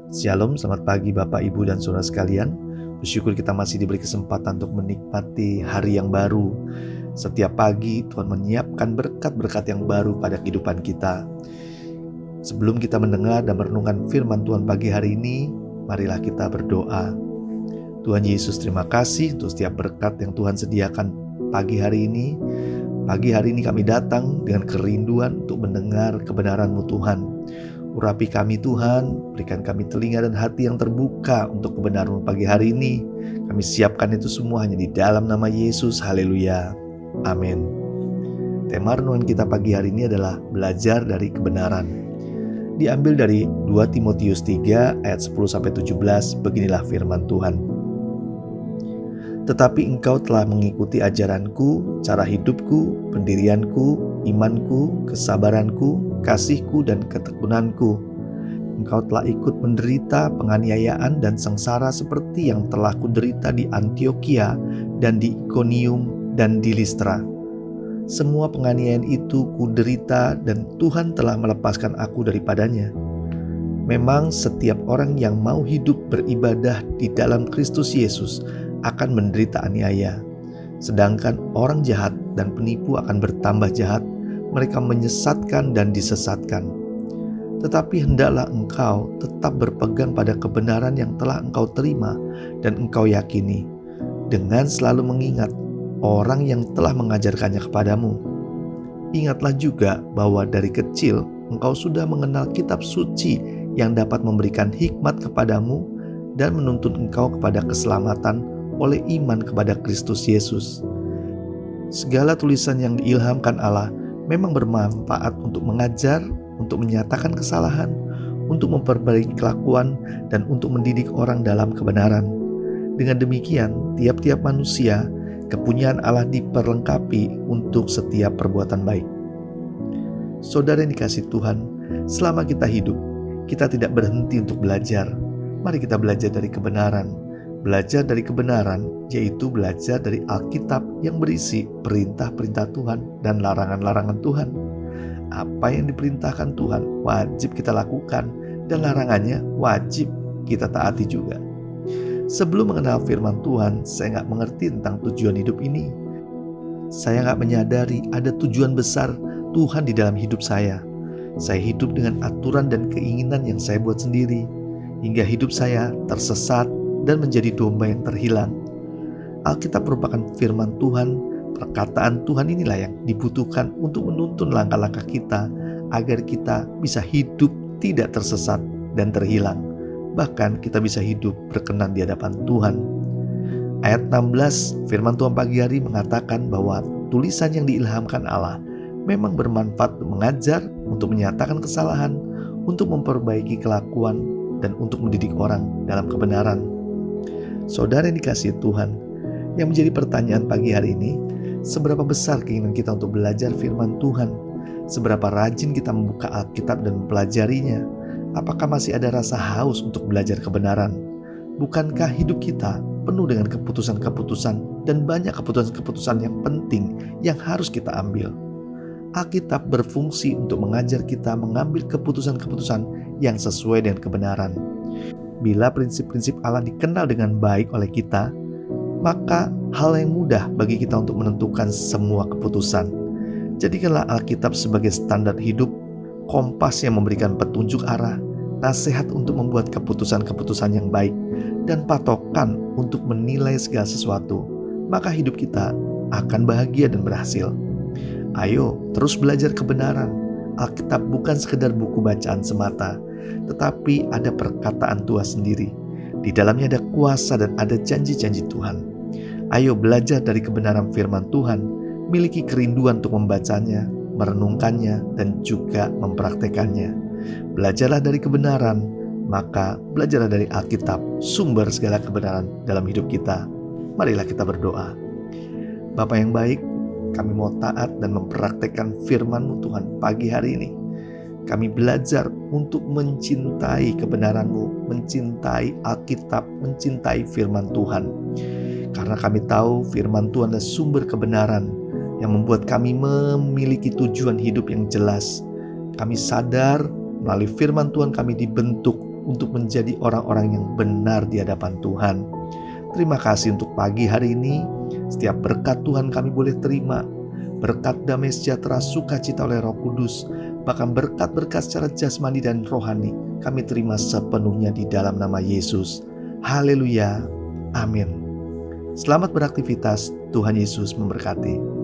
Shalom, selamat pagi Bapak, Ibu, dan Saudara sekalian. Bersyukur kita masih diberi kesempatan untuk menikmati hari yang baru. Setiap pagi Tuhan menyiapkan berkat-berkat yang baru pada kehidupan kita. Sebelum kita mendengar dan merenungkan firman Tuhan pagi hari ini, marilah kita berdoa. Tuhan Yesus, terima kasih untuk setiap berkat yang Tuhan sediakan pagi hari ini. Pagi hari ini kami datang dengan kerinduan untuk mendengar kebenaran-Mu Tuhan. Urapi kami Tuhan, berikan kami telinga dan hati yang terbuka untuk kebenaran pagi hari ini. Kami siapkan itu semua hanya di dalam nama Yesus, haleluya, amin. Tema renungan kita pagi hari ini adalah belajar dari kebenaran. Diambil dari 2 Timotius 3 ayat 10-17, beginilah firman Tuhan. Tetapi engkau telah mengikuti ajaranku, cara hidupku, pendirianku, imanku, kesabaranku, kasihku, dan ketekunanku. Engkau telah ikut menderita penganiayaan dan sengsara seperti yang telah kuderita di Antiokhia dan di Ikonium dan di Listra. Semua penganiayaan itu kuderita dan Tuhan telah melepaskan aku daripadanya. Memang setiap orang yang mau hidup beribadah di dalam Kristus Yesus akan menderita aniaya. Sedangkan orang jahat dan penipu akan bertambah jahat, mereka menyesatkan dan disesatkan. Tetapi hendaklah engkau tetap berpegang pada kebenaran yang telah engkau terima dan engkau yakini, dengan selalu mengingat orang yang telah mengajarkannya kepadamu. Ingatlah juga bahwa dari kecil engkau sudah mengenal kitab suci yang dapat memberikan hikmat kepadamu dan menuntun engkau kepada keselamatan oleh iman kepada Kristus Yesus. Segala tulisan yang diilhamkan Allah memang bermanfaat untuk mengajar, untuk menyatakan kesalahan, untuk memperbaiki kelakuan, dan untuk mendidik orang dalam kebenaran. Dengan demikian, tiap-tiap manusia, kepunyaan Allah diperlengkapi untuk setiap perbuatan baik. Saudara yang dikasihi Tuhan, selama kita hidup, kita tidak berhenti untuk belajar. Mari kita belajar dari kebenaran. Belajar dari kebenaran, yaitu belajar dari Alkitab yang berisi perintah-perintah Tuhan dan larangan-larangan Tuhan. Apa yang diperintahkan Tuhan wajib kita lakukan, dan larangannya wajib kita taati juga. Sebelum mengenal firman Tuhan, saya gak mengerti tentang tujuan hidup ini. Saya gak menyadari ada tujuan besar Tuhan di dalam hidup saya. Saya hidup dengan aturan dan keinginan yang saya buat sendiri, hingga hidup saya tersesat dan menjadi domba yang terhilang. Alkitab merupakan firman Tuhan. Perkataan Tuhan inilah yang dibutuhkan untuk menuntun langkah-langkah kita agar kita bisa hidup tidak tersesat dan terhilang. Bahkan kita bisa hidup berkenan di hadapan Tuhan. Ayat 16 firman Tuhan pagi hari mengatakan bahwa tulisan yang diilhamkan Allah memang bermanfaat untuk mengajar, untuk menyatakan kesalahan, untuk memperbaiki kelakuan, dan untuk mendidik orang dalam kebenaran. Saudara yang dikasihi Tuhan, yang menjadi pertanyaan pagi hari ini, seberapa besar keinginan kita untuk belajar firman Tuhan? Seberapa rajin kita membuka Alkitab dan mempelajarinya? Apakah masih ada rasa haus untuk belajar kebenaran? Bukankah hidup kita penuh dengan keputusan-keputusan dan banyak keputusan-keputusan yang penting yang harus kita ambil? Alkitab berfungsi untuk mengajar kita mengambil keputusan-keputusan yang sesuai dengan kebenaran. Bila prinsip-prinsip Allah dikenal dengan baik oleh kita, maka hal yang mudah bagi kita untuk menentukan semua keputusan. Jadikanlah Alkitab sebagai standar hidup, kompas yang memberikan petunjuk arah, nasihat untuk membuat keputusan-keputusan yang baik, dan patokan untuk menilai segala sesuatu. Maka hidup kita akan bahagia dan berhasil. Ayo terus belajar kebenaran. Alkitab bukan sekedar buku bacaan semata, tetapi ada perkataan Tuhan sendiri. Di dalamnya ada kuasa dan ada janji-janji Tuhan. Ayo belajar dari kebenaran firman Tuhan, miliki kerinduan untuk membacanya, merenungkannya, dan juga mempraktekannya. Belajarlah dari kebenaran, maka belajarlah dari Alkitab, sumber segala kebenaran dalam hidup kita. Marilah kita berdoa. Bapa yang baik, kami mau taat dan mempraktekkan firman-Mu Tuhan pagi hari ini. Kami belajar untuk mencintai kebenaran-Mu, mencintai Alkitab, mencintai firman Tuhan. Karena kami tahu firman Tuhan adalah sumber kebenaran yang membuat kami memiliki tujuan hidup yang jelas. Kami sadar melalui firman Tuhan kami dibentuk untuk menjadi orang-orang yang benar di hadapan Tuhan. Terima kasih untuk pagi hari ini. Setiap berkat Tuhan kami boleh terima. Berkat damai sejahtera sukacita oleh Roh Kudus. Bahkan berkat-berkat secara jasmani dan rohani kami terima sepenuhnya di dalam nama Yesus. Haleluya. Amin. Selamat beraktivitas. Tuhan Yesus memberkati.